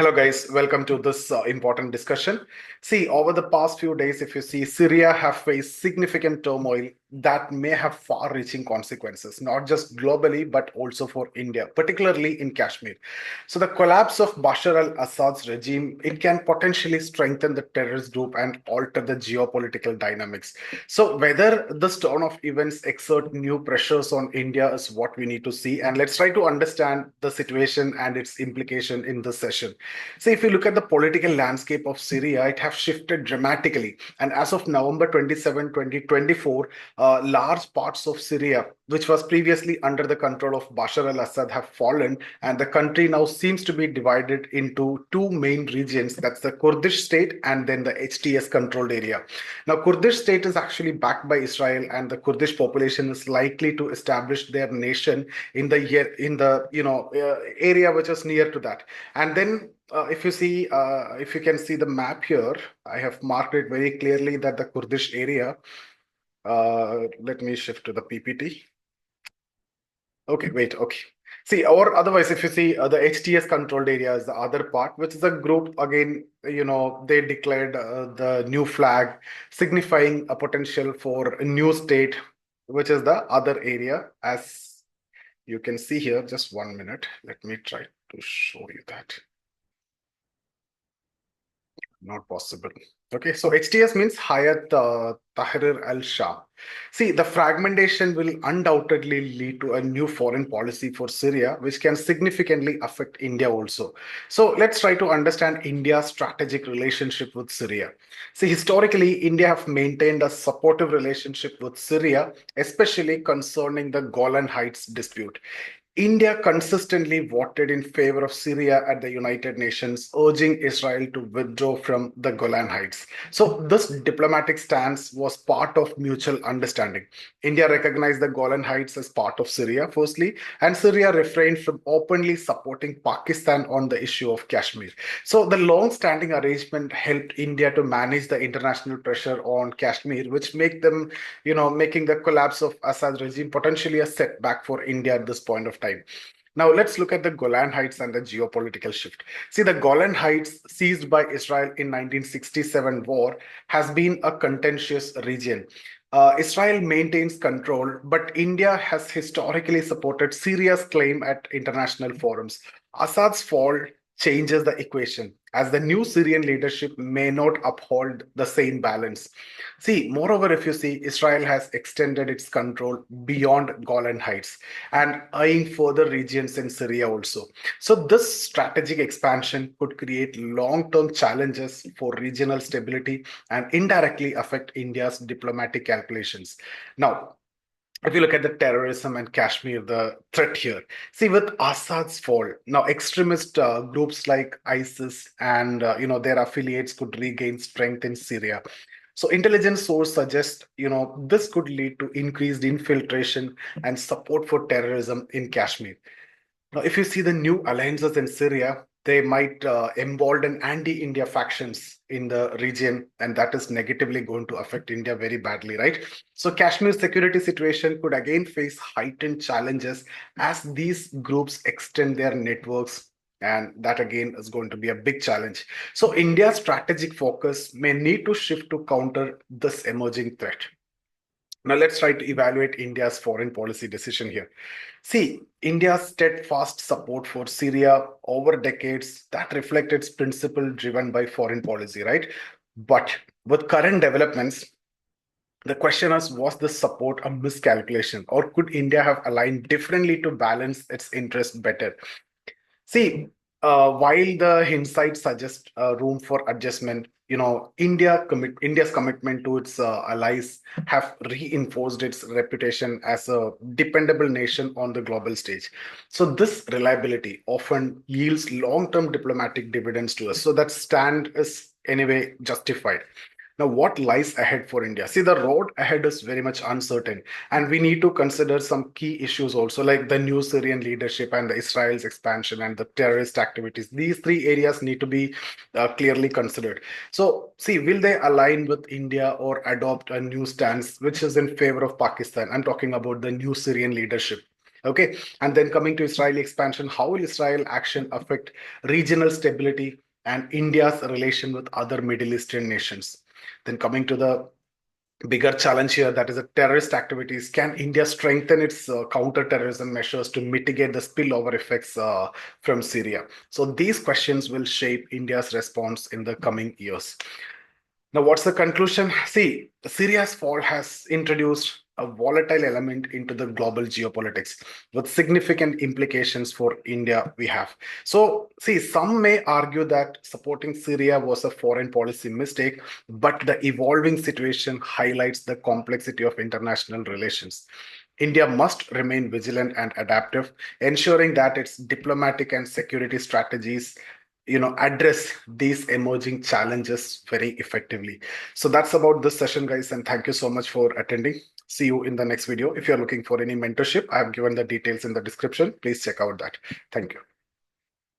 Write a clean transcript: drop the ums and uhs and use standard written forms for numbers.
Hello, guys. Welcome to this important discussion. See, over the past few days, if you see, Syria have faced significant turmoil that may have far-reaching consequences, not just globally, but also for India, particularly in Kashmir. So the collapse of Bashar al-Assad's regime, it can potentially strengthen the terrorist group and alter the geopolitical dynamics. So whether this turn of events exert new pressures on India is what we need to see. And let's try to understand the situation and its implication in this session. So if you look at the political landscape of Syria, it has shifted dramatically. And as of November 27, 2024, large parts of Syria, which was previously under the control of Bashar al-Assad, have fallen, and the country now seems to be divided into two main regions. That's the Kurdish state and then the HTS controlled area. Now, Kurdish state is actually backed by Israel, and the Kurdish population is likely to establish their nation in the year in the area which is near to that. And then if you see, if you can see the map here, I have marked it very clearly that the Kurdish area. Let me shift to the PPT. Okay, wait, okay. See, or otherwise, if you see the HTS controlled area is the other part, which is a group again, they declared the new flag, signifying a potential for a new state, which is the other area. As you can see here, just 1 minute. Let me try to show you that. Not possible. Okay, so HTS means Hayat Tahrir al-Sham. See, the fragmentation will undoubtedly lead to a new foreign policy for Syria, which can significantly affect India also. So let's try to understand India's strategic relationship with Syria. See, historically, India have maintained a supportive relationship with Syria, especially concerning the Golan Heights dispute. India consistently voted in favor of Syria at the United Nations, urging Israel to withdraw from the Golan Heights. So, this diplomatic stance was part of mutual understanding. India recognized the Golan Heights as part of Syria, firstly, and Syria refrained from openly supporting Pakistan on the issue of Kashmir. So, the long standing arrangement helped India to manage the international pressure on Kashmir, which making the collapse of Assad regime potentially a setback for India at this point of time. Now let's look at the Golan Heights and the geopolitical shift. See, the Golan Heights, seized by Israel in 1967 war, has been a contentious region. Israel maintains control, but India has historically supported Syria's claim at international forums. Assad's fall changes the equation, as the new Syrian leadership may not uphold the same balance. See, moreover, if you see, Israel has extended its control beyond Golan Heights and eyeing further regions in Syria also. So, this strategic expansion could create long term challenges for regional stability and indirectly affect India's diplomatic calculations. Now, if you look at the terrorism and Kashmir, the threat here, see with Assad's fall, now extremist groups like ISIS and their affiliates could regain strength in Syria. So intelligence source suggest this could lead to increased infiltration and support for terrorism in Kashmir. Now, if you see the new alliances in Syria, they might embolden anti-India factions in the region, and that is negatively going to affect India very badly, right? So, Kashmir's security situation could again face heightened challenges as these groups extend their networks, and that again is going to be a big challenge. So, India's strategic focus may need to shift to counter this emerging threat. Now, let's try to evaluate India's foreign policy decision here. See, India's steadfast support for Syria over decades that reflect its principle driven by foreign policy, right? But with current developments, the question is, was this support a miscalculation, or could India have aligned differently to balance its interests better? See, while the hindsight suggests room for adjustment, India's commitment to its allies have reinforced its reputation as a dependable nation on the global stage. So this reliability often yields long-term diplomatic dividends to us. So that stand is anyway justified. Now, what lies ahead for India? See, the road ahead is very much uncertain, and we need to consider some key issues also, like the new Syrian leadership and the Israel's expansion and the terrorist activities. These three areas need to be clearly considered. So, see, will they align with India or adopt a new stance which is in favor of Pakistan? I'm talking about the new Syrian leadership. Okay, and then coming to Israeli expansion, how will Israel action affect regional stability and India's relation with other Middle Eastern nations? Then coming to the bigger challenge here, that is the terrorist activities. Can India strengthen its counter-terrorism measures to mitigate the spillover effects from Syria? So these questions will shape India's response in the coming years. Now, what's the conclusion? See, Syria's fall has introduced a volatile element into the global geopolitics with significant implications for India. We have. So, see, some may argue that supporting Syria was a foreign policy mistake, but the evolving situation highlights the complexity of international relations. India must remain vigilant and adaptive, ensuring that its diplomatic and security strategies address these emerging challenges very effectively. So that's about this session, guys, and thank you so much for attending. See you in the next video. If you're looking for any mentorship, I have given the details in the description. Please check out that. Thank you.